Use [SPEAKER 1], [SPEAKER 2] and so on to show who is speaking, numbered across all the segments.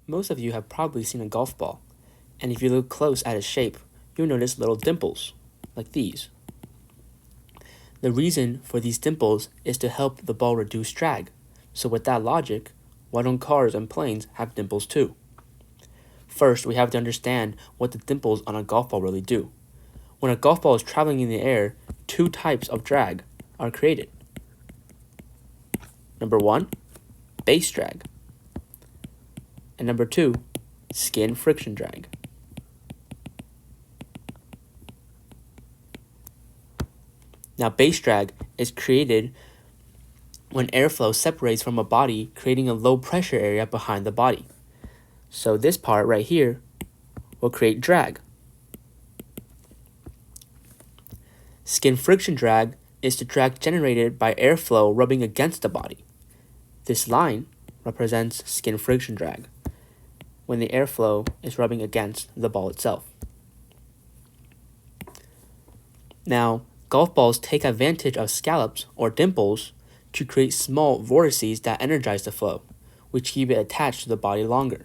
[SPEAKER 1] Most of you have probably seen a golf ball, and if you look close at its shape, you'll notice little dimples, like these. The reason for these dimples is to help the ball reduce drag, so with that logic, why don't cars and planes have dimples too? First, we have to understand what the dimples on a golf ball really do. When a golf ball is traveling in the air, two types of drag are created. Number one, base drag. And number two, skin friction drag. Now, base drag is created when airflow separates from a body, creating a low pressure area behind the body. So this part right here will create drag. Skin friction drag is the drag generated by airflow rubbing against the body. This line represents skin friction drag when the airflow is rubbing against the ball itself. Now, golf balls take advantage of scallops or dimples to create small vortices that energize the flow, which keep it attached to the body longer.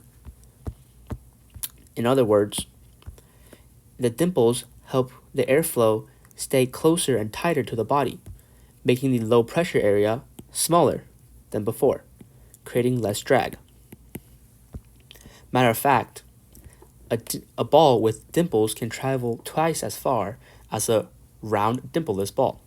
[SPEAKER 1] In other words, the dimples help the airflow stay closer and tighter to the body, making the low pressure area smaller than before, creating less drag. Matter of fact, a ball with dimples can travel twice as far as a round dimpleless ball.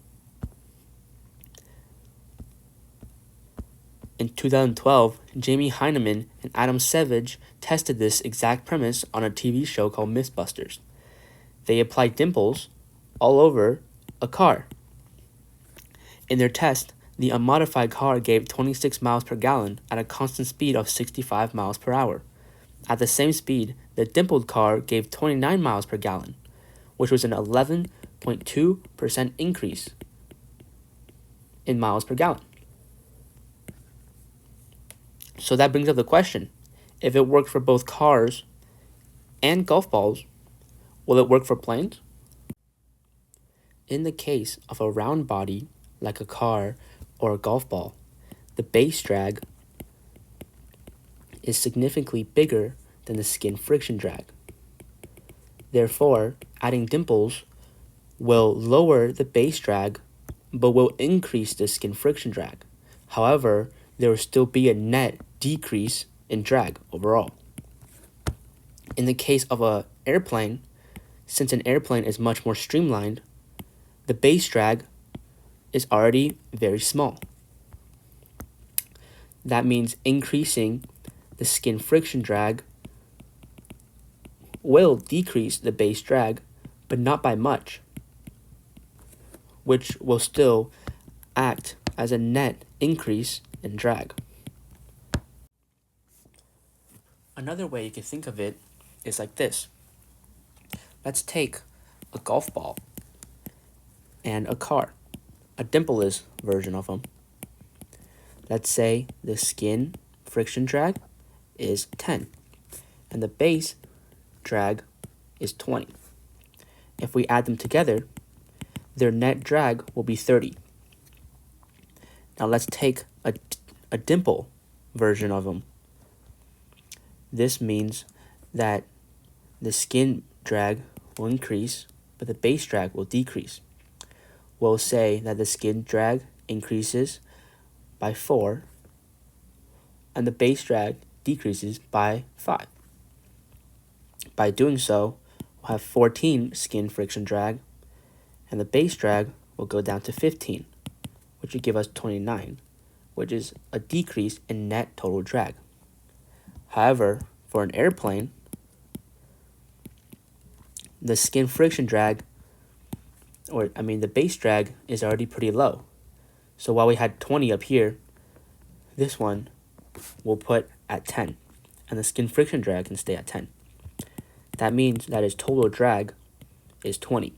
[SPEAKER 1] In 2012, Jamie Heineman and Adam Savage tested this exact premise on a TV show called Mythbusters. They applied dimples all over a car. In their test, the unmodified car gave 26 miles per gallon at a constant speed of 65 miles per hour. At the same speed, the dimpled car gave 29 miles per gallon, which was an 11.2% increase in miles per gallon. So that brings up the question, if it worked for both cars and golf balls, will it work for planes? In the case of a round body, like a car or a golf ball, the base drag is significantly bigger than the skin friction drag. Therefore, adding dimples will lower the base drag, but will increase the skin friction drag. However, there will still be a net decrease in drag overall. In the case of an airplane, since an airplane is much more streamlined, the base drag is already very small. That means increasing the skin friction drag will decrease the base drag, but not by much, which will still act as a net increase in drag. Another way you can think of it is like this. Let's take a golf ball and a car, a dimpleless version of them. Let's say the skin friction drag is 10 and the base drag is 20. If we add them together, their net drag will be 30. Now let's take a dimple version of them. This means that the skin drag will increase, but the base drag will decrease. We'll say that the skin drag increases by 4, and the base drag decreases by 5. By doing so, we'll have 14 skin friction drag, and the base drag will go down to 15, which would give us 29, which is a decrease in net total drag. However, for an airplane, the skin friction drag, the base drag is already pretty low. So while we had 20 up here, this one we'll put at 10, and the skin friction drag can stay at 10. That means that its total drag is 20.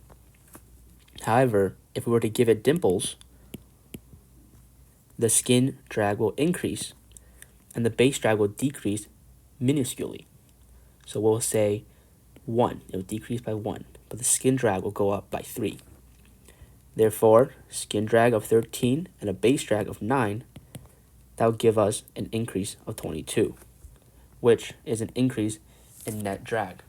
[SPEAKER 1] However, if we were to give it dimples, the skin drag will increase, and the base drag will decrease minusculely. So we'll say 1, it will decrease by 1, but the skin drag will go up by 3. Therefore, skin drag of 13 and a base drag of 9, that will give us an increase of 22. which is an increase in net drag.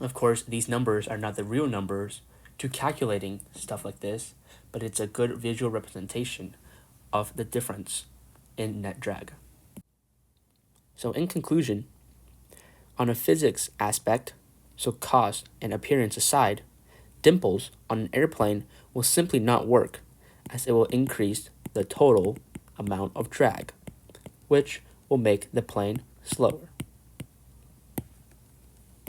[SPEAKER 1] Of course, these numbers are not the real numbers to calculating stuff like this, but it's a good visual representation of the difference in net drag. So in conclusion, on a physics aspect, so cost and appearance aside, dimples on an airplane will simply not work, as it will increase the total amount of drag, which will make the plane slower.